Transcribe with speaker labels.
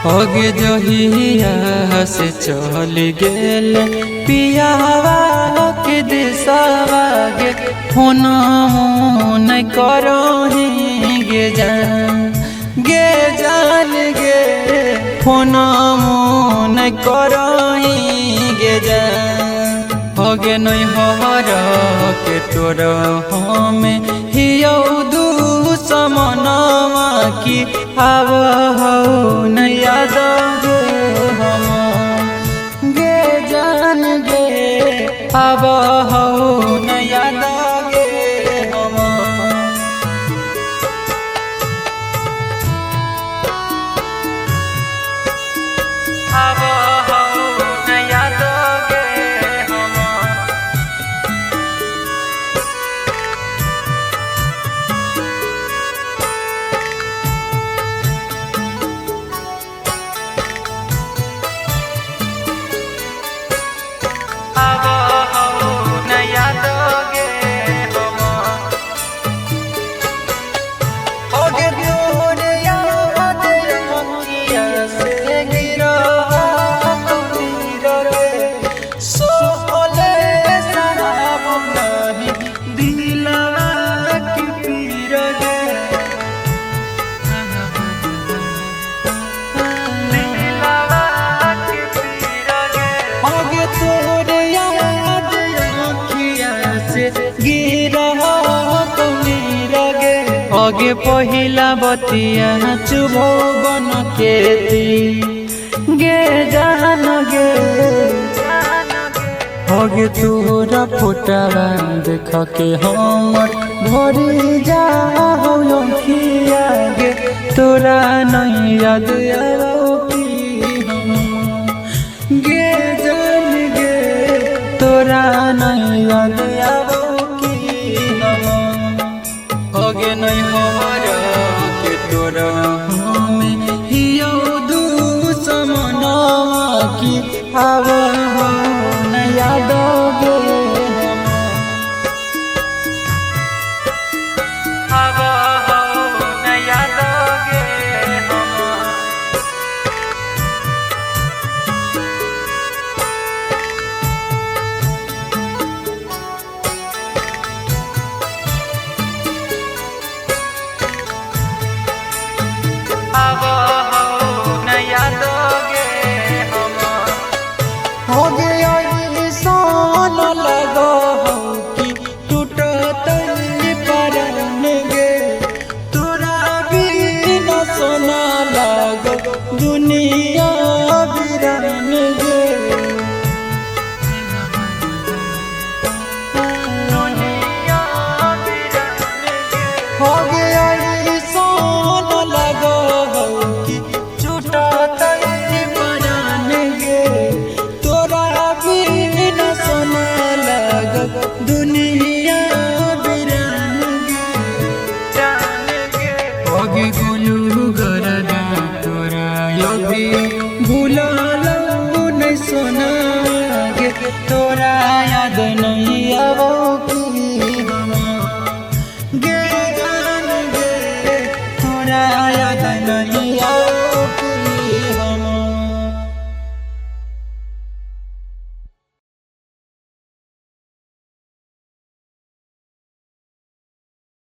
Speaker 1: होगे जहिया से चल गेल पियावा के देशवा गे फोन नहीं करही गे जान गे फोन नहीं करही गे जान होगे नहीं हर के तोर हमें हियौ दुश्मनवा की आव हो नहीं याद गे हम गे जान गे आव हो नहीं याद गे हम आव हो नहीं याद गे हम आव हो नहीं याद गे हम होगे तोर याद अखिया से गिरा नीर रे सोले शराब नहीं दिलवा की पीर गे दिलवा की पीर गे होगे तोर याद अखिया से गिरा नीर गे होगे पहिला बतिया चुभो बन के दी गे जान गे होगे तोरा फोटवा देख के हमर भरी जा हो अखिया गे तोरा नहीं याद आओ की हम गे जान गे तोरा नहीं याद आओ की हम होगे नहीं हर के तोरा हमें हियौ दुश्मनवा की आव हो नहीं याद गे हम आव हो नहीं याद गे हम आव हो नहीं याद गे हम होगे ऐसन लगो हो कि टूटत परन गे तोरा बिना सोना लगो दुनिया बिरन गे दुनिया बिरन गे होगे ऐसन लगो हो कि टूटत परन गे तोरा बिना सोना लगो दुनिया बिरन गे जान गे होगे गोलू गरदा तोरा अभी भूललो नहीं सोना गे तोरा याद नहीं आवो की हम गे जान गे तोरा याद नहीं आवो